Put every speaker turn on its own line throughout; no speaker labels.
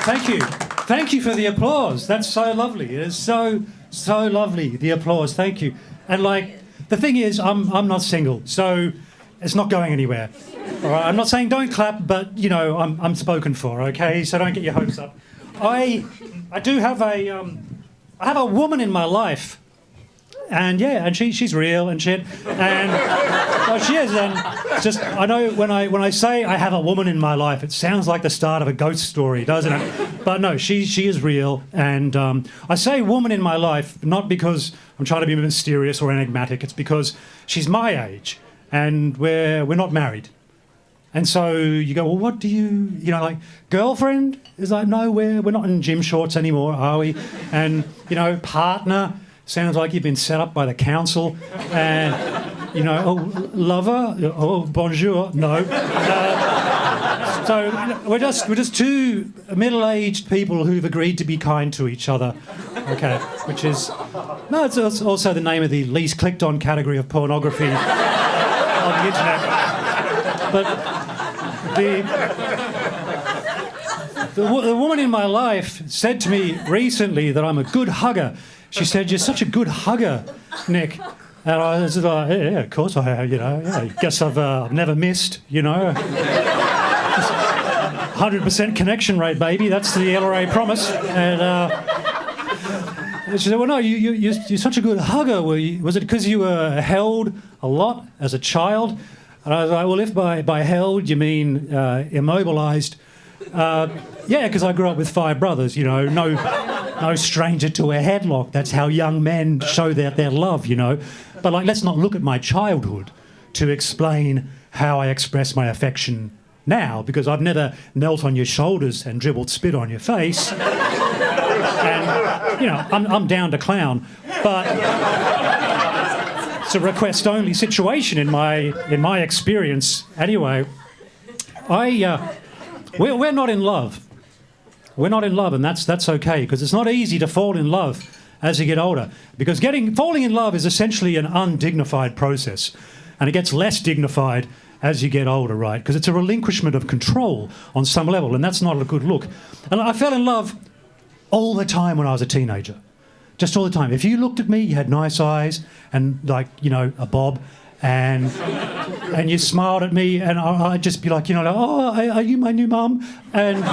Thank you. Thank you for the applause. That's so lovely. It is so lovely, the applause. Thank you. And, like, the thing is, I'm not single, so it's not going anywhere. All right? I'm not saying don't clap, but, you know, I'm spoken for, okay? So don't get your hopes up. I do have I have a woman in my life. And yeah, and she's real and shit, and she is. And just I know when I say I have a woman in my life, it sounds like the start of a ghost story, doesn't it? But no, she is real, and I say woman in my life not because I'm trying to be mysterious or enigmatic. It's because she's my age, and we're not married. And so you go, well, what do you like, girlfriend? Is like, no, we're not in gym shorts anymore, are we? And partner. Sounds like you've been set up by the council, and oh, lover, oh, bonjour, no. So we're just two middle-aged people who've agreed to be kind to each other, okay? Which is it's also the name of the least clicked-on category of pornography on the internet. But the woman in my life said to me recently that I'm a good hugger. She said, "You're such a good hugger, Nick." And I was like, yeah, of course I have, I guess I've never missed, 100% connection rate, baby. That's the Elleray promise. And she said, well, no, you're such a good hugger. Was it because you were held a lot as a child? And I was like, well, if by held you mean immobilised, yeah, because I grew up with 5 brothers, no stranger to a headlock. That's how young men show their love, But, let's not look at my childhood to explain how I express my affection now, because I've never knelt on your shoulders and dribbled spit on your face. And, I'm down to clown. But it's a request-only situation in my experience. Anyway, we're not in love. We're not in love, and that's okay, because it's not easy to fall in love as you get older, because falling in love is essentially an undignified process, and it gets less dignified as you get older, right? Because it's a relinquishment of control on some level, and that's not a good look. And I fell in love all the time when I was a teenager, just all the time. If you looked at me, you had nice eyes and a bob, and you smiled at me, and I'd just be like, oh, are you my new mum? And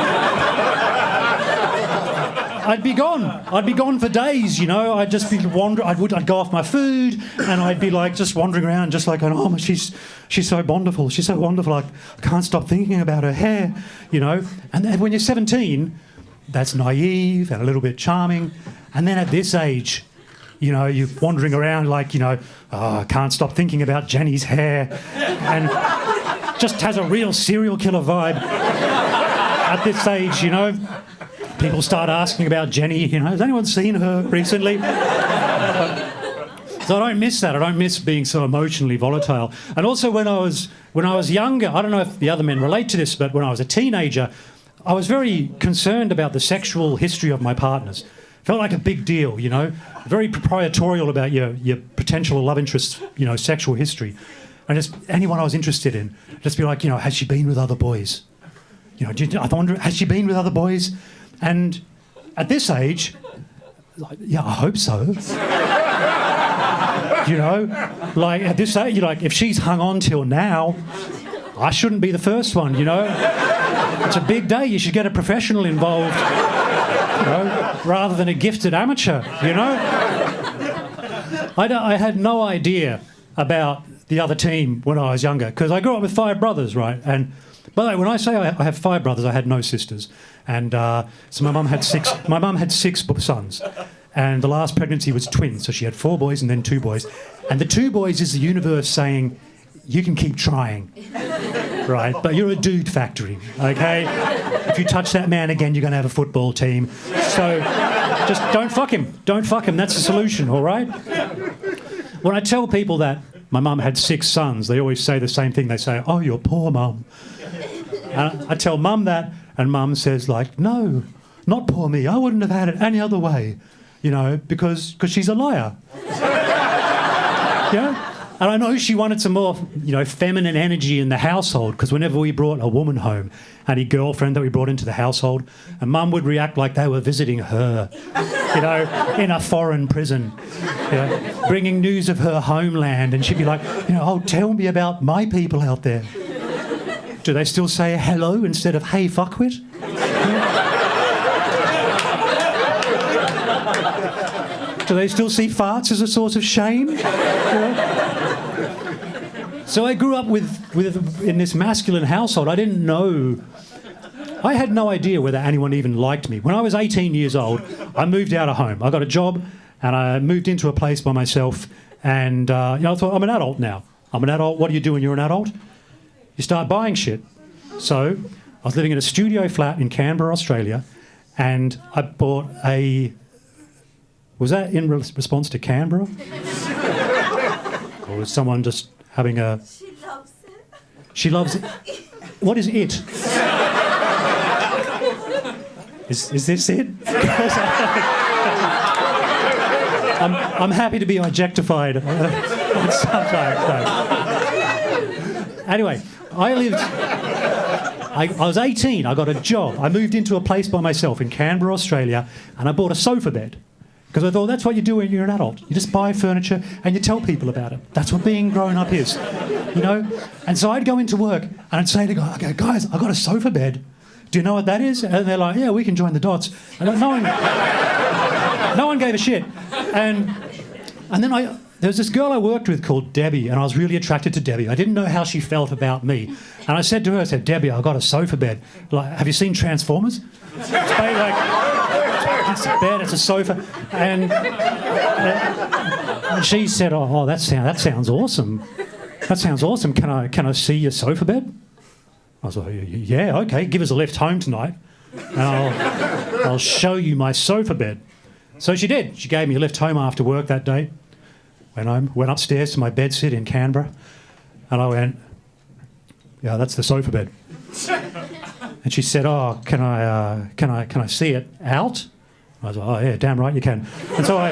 I'd be gone. I'd be gone for days, I'd just be wandering. I'd go off my food, and I'd be just wandering around, just like, oh, she's so wonderful. She's so wonderful. I can't stop thinking about her hair, And then when you're 17, that's naive and a little bit charming. And then at this age, you're wandering around oh, I can't stop thinking about Jenny's hair, and just has a real serial killer vibe at this age, People start asking about Jenny, has anyone seen her recently? So I don't miss that. I don't miss being so emotionally volatile. And also when I was younger, I don't know if the other men relate to this, but when I was a teenager, I was very concerned about the sexual history of my partners. Felt like a big deal, very proprietorial about your potential love interest's, sexual history. And just anyone I was interested in, just be like, has she been with other boys? I wonder, has she been with other boys? And at this age, yeah, I hope so. At this age, if she's hung on till now, I shouldn't be the first one, It's a big day. You should get a professional involved, rather than a gifted amateur, I had no idea about the other team when I was younger, because I grew up with 5 brothers, right? And by the way, when I say I have 5 brothers, I had no sisters. And so my mum had 6. My mum had 6 sons. And the last pregnancy was twins, so she had 4 boys and then 2 boys. And the 2 boys is the universe saying, you can keep trying, right? But you're a dude factory, okay? If you touch that man again, you're going to have a football team. So just don't fuck him. Don't fuck him. That's the solution, all right? When I tell people that my mum had 6 sons, they always say the same thing. They say, oh, you're poor, mum. And I tell mum that, and mum says, no, not poor me. I wouldn't have had it any other way, because she's a liar. And I know she wanted some more, feminine energy in the household, because whenever we brought a woman home, any girlfriend that we brought into the household, and Mum would react like they were visiting her, in a foreign prison, bringing news of her homeland, and she'd be like, oh, tell me about my people out there. Do they still say hello instead of hey fuckwit? Do they still see farts as a source of shame? So I grew up in this masculine household. I had no idea whether anyone even liked me. When I was 18 years old, I moved out of home. I got a job and I moved into a place by myself, and I thought, I'm an adult now. I'm an adult. What do you do when you're an adult? You start buying shit. So I was living in a studio flat in Canberra, Australia, and I bought a... Was that in response to Canberra? Or was someone just having a...
She loves it.
She loves it? What is it? Is this it? I'm happy to be objectified sometimes. Anyway, I was 18, I got a job. I moved into a place by myself in Canberra, Australia, and I bought a sofa bed. Because I thought that's what you do when you're an adult. You just buy furniture and you tell people about it. That's what being grown up is, And so I'd go into work and I'd say to guys, okay, guys, I got a sofa bed. Do you know what that is? And they're like, yeah, we can join the dots. And no one gave a shit. And then there was this girl I worked with called Debbie, and I was really attracted to Debbie. I didn't know how she felt about me. And I said to her, Debbie, I got a sofa bed. Like, have you seen Transformers? It's a bed, it's a sofa. And she said, oh, that sounds awesome. That sounds awesome. Can I see your sofa bed? I was like, yeah, okay, give us a lift home tonight and I'll show you my sofa bed. So she did. She gave me a lift home after work that day. Went upstairs to my bedsit in Canberra, and I went, yeah, that's the sofa bed. And she said, oh, can I see it out? I was like, oh yeah, damn right you can. And so I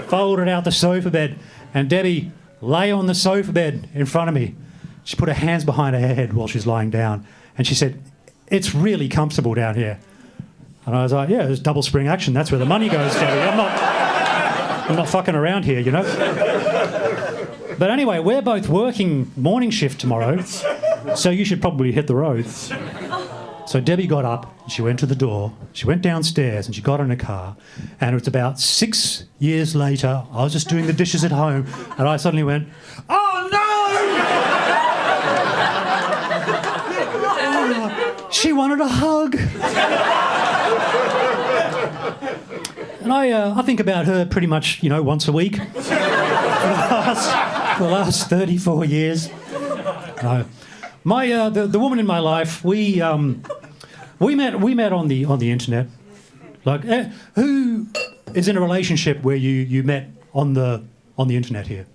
folded out the sofa bed, and Debbie lay on the sofa bed in front of me. She put her hands behind her head while she's lying down, and she said, it's really comfortable down here. And I was like, yeah, there's double spring action. That's where the money goes, Debbie. I'm not fucking around here, But anyway, we're both working morning shift tomorrow, so you should probably hit the road. So Debbie got up, and she went to the door, she went downstairs, and she got in a car, and it was about 6 years later, I was just doing the dishes at home, and I suddenly went, oh no! She wanted a hug. And I think about her pretty much, once a week for the last 34 years. The woman in my life, we met on the internet. Like, who is in a relationship where you met on the internet here?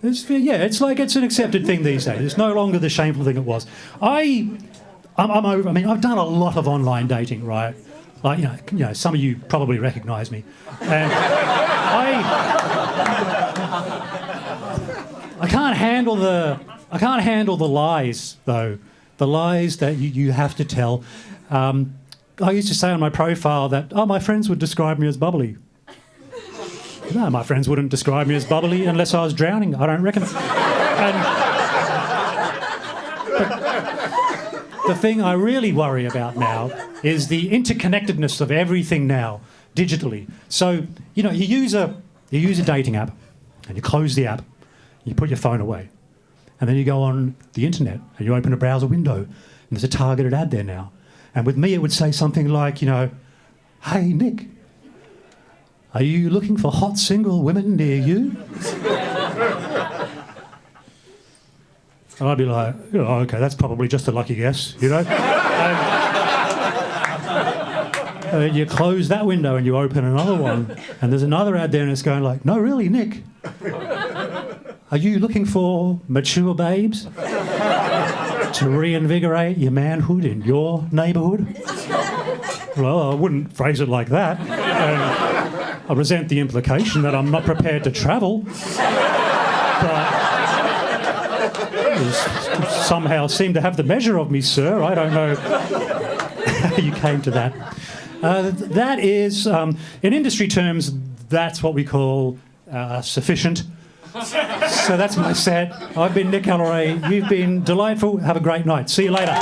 It's an accepted thing these days. It's no longer the shameful thing it was. I'm over. I mean, I've done a lot of online dating, right? Like, some of you probably recognise me. And I can't handle the lies, though. The lies that you have to tell. I used to say on my profile that, my friends would describe me as bubbly. No, my friends wouldn't describe me as bubbly unless I was drowning, I don't reckon. The thing I really worry about now is the interconnectedness of everything now, digitally. So, you use a dating app, and you close the app, you put your phone away, and then you go on the internet, and you open a browser window, and there's a targeted ad there now. And with me, it would say something like, hey, Nick, are you looking for hot single women near you? And I'd be like, okay, that's probably just a lucky guess, And you close that window and you open another one, and there's another ad there, and it's going like, no, really, Nick, are you looking for mature babes to reinvigorate your manhood in your neighbourhood? Well, I wouldn't phrase it like that. I resent the implication that I'm not prepared to travel. But you somehow seem to have the measure of me, sir. I don't know how you came to that. That is, in industry terms, that's what we call sufficient. So that's my set. I've been Nick Elleray. You've been delightful. Have a great night. See you later.